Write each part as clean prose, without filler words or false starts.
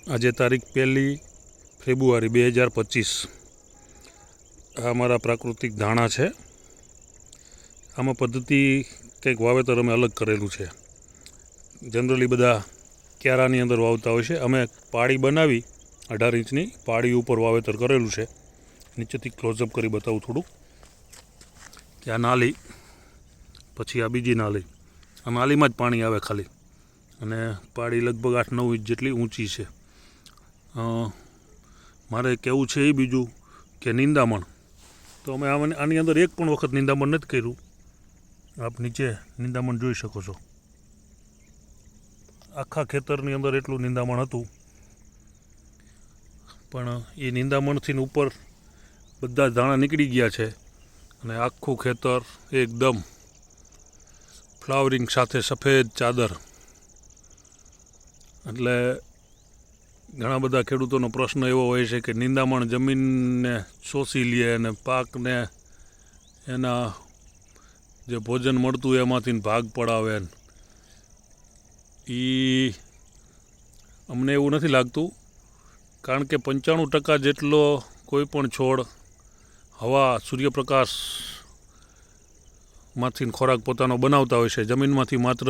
આજે તારીખ 1 ફેબ્રુઆરી 2025। આ અમારા પ્રાકૃતિક ધાણા છે। આમાં પદ્ધતિ કંઈક વાવેતર અમે અલગ કરેલું છે। જનરલી બધા ક્યારાની અંદર વાવતા હોય છે। અમે પાળી બનાવી 18 ઇંચની પાળી ઉપર વાવેતર કરેલું છે। નીચેથી ક્લોઝઅપ કરી બતાવું થોડું કે આ નાલી, પછી આ બીજી નાલી, આ નાલીમાં જ પાણી આવે ખાલી, અને પાળી લગભગ 8-9 ઇંચ જેટલી ઊંચી છે। મારે કહેવું છે એ બીજું કે નિંદામણ તો અમે આની અંદર એક પણ વખત નિંદામણ નથી કર્યું। આપ નીચે નિંદામણ જોઈ શકો છો। આખા ખેતરની અંદર એટલું નિંદામણ હતું, પણ એ નિંદામણથી ઉપર બધા દાણા નીકળી ગયા છે અને આખું ખેતર એકદમ ફ્લાવરિંગ સાથે સફેદ ચાદર। એટલે ઘણા બધા ખેડૂતોનો પ્રશ્ન એવો હોય છે કે નિંદામણ જમીનને શોષી લે અને પાકને એના જે ભોજન મળતું એમાંથી ભાગ પડાવે। એ અમને એવું નથી લાગતું, કારણ કે 95% જેટલો કોઈ પણ છોડ હવા, સૂર્યપ્રકાશમાંથી ખોરાક પોતાનો બનાવતા હોય છે। જમીનમાંથી માત્ર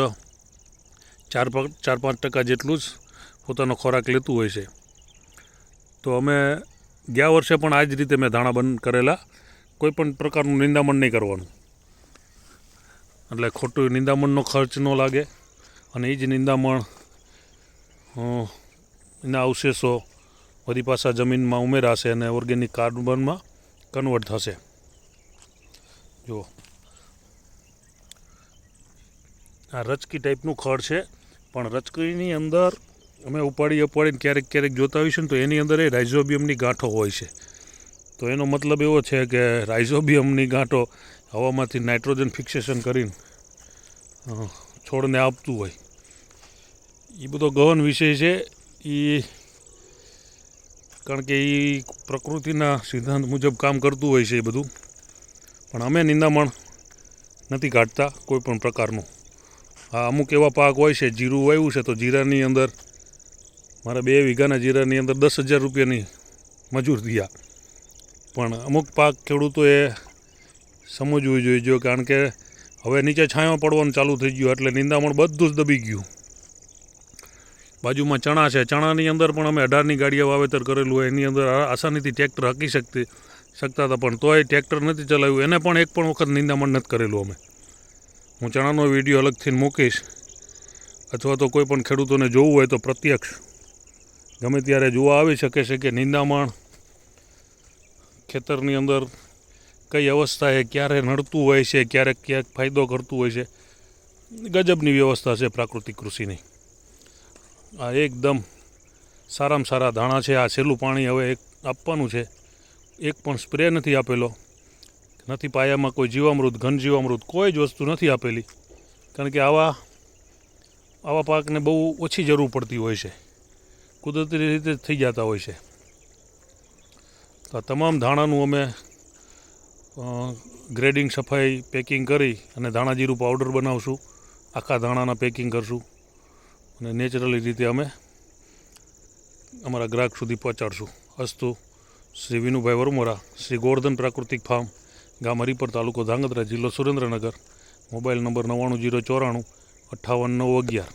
4-5% જેટલું જ પોતાનો ખોરાક લેતું હોય છે। તો અમે ગયા વર્ષે પણ આ જ રીતે મેં ધાણા બંધ કરેલા, કોઈ પણ પ્રકારનું નિંદામણ નહીં કરવાનું, એટલે ખોટું નિંદામણનો ખર્ચ ન લાગે અને એ જ નિંદામણ એના અવશેષો વળી પાછા જમીનમાં ઉમેરાશે અને ઓર્ગેનિક કાર્બનમાં કન્વર્ટ થશે। જુઓ, આ રચકી ટાઈપનું ખડ છે, પણ રચકીની અંદર અમે ઉપાડીને ક્યારેક જોતા હોઈશું ને તો એની અંદર એ રાઇઝોબિયમની ગાંઠો હોય છે। તો એનો મતલબ એવો છે કે રાઇઝોબિયમની ગાંઠો હવામાંથી નાઇટ્રોજન ફિક્સેશન કરીને છોડને આપતું હોય। એ બધો ગહન વિષય છે, એ કારણ કે એ પ્રકૃતિના સિદ્ધાંત મુજબ કામ કરતું હોય છે એ બધું, પણ અમે નિંદામણ નથી કાઢતા કોઈ પણ પ્રકારનું। હા, અમુક એવા પાક હોય છે, જીરું વાવ્યું છે તો જીરાની અંદર મારા 2 વીઘાના જીરાની અંદર 10,000 રૂપિયાની મજૂર થયા, પણ અમુક પાક ખેડૂતોએ સમજવું જોઈએ, કારણ કે હવે નીચે છાંયો પડવાનું ચાલુ થઈ ગયું એટલે નિંદામણ બધું જ દબી ગયું। બાજુમાં ચણા છે, ચણાની અંદર પણ અમે 18ની ગાડીએ વાવેતર કરેલું હોય, એની અંદર આસાનીથી ટ્રેક્ટર હાંકી શકતા હતા, પણ તોય ટ્રેક્ટર નથી ચલાવ્યું, એને પણ એક પણ વખત નિંદામણ નથી કરેલું અમે। હું ચણાનો વિડીયો અલગથી મૂકીશ, અથવા તો કોઈ પણ ખેડૂતોને જોવું હોય તો પ્રત્યક્ષ ગમે ત્યારે જોવા આવી શકે છે કે નિંદામણ ખેતરની અંદર કઈ અવસ્થાએ ક્યારે નડતું હોય છે, ક્યાંક ફાયદો કરતું હોય છે। ગજબની વ્યવસ્થા છે પ્રાકૃતિક કૃષિની। આ એકદમ સારામાં સારા ધાણા છે। આ છેલ્લું પાણી હવે આપવાનું છે, એક પણ સ્પ્રે નથી આપેલો, નથી પાયામાં કોઈ જીવામૃત, ઘન જીવામૃત કોઈ જ વસ્તુ નથી આપેલી, કારણ કે આવા પાકને બહુ ઓછી જરૂર પડતી હોય છે, કુદરતી રીતે થઈ જતા હોય છે। તો આ તમામ ધાણાનું અમે ગ્રેડિંગ, સફાઈ, પેકિંગ કરી અને ધાણા જીરું પાવડર બનાવશું, આખા ધાણાના પેકિંગ કરશું અને નેચરલી રીતે અમે અમારા ગ્રાહક સુધી પહોંચાડશું। અસ્તુ। શ્રી વિનુભાઈ વરમોરા, શ્રી ગોવર્ધન પ્રાકૃતિક ફાર્મ, ગામ હરિપર, તાલુકો ધાંગધ્રા, જિલ્લો સુરેન્દ્રનગર, મોબાઈલ નંબર 99 094 58 9 11।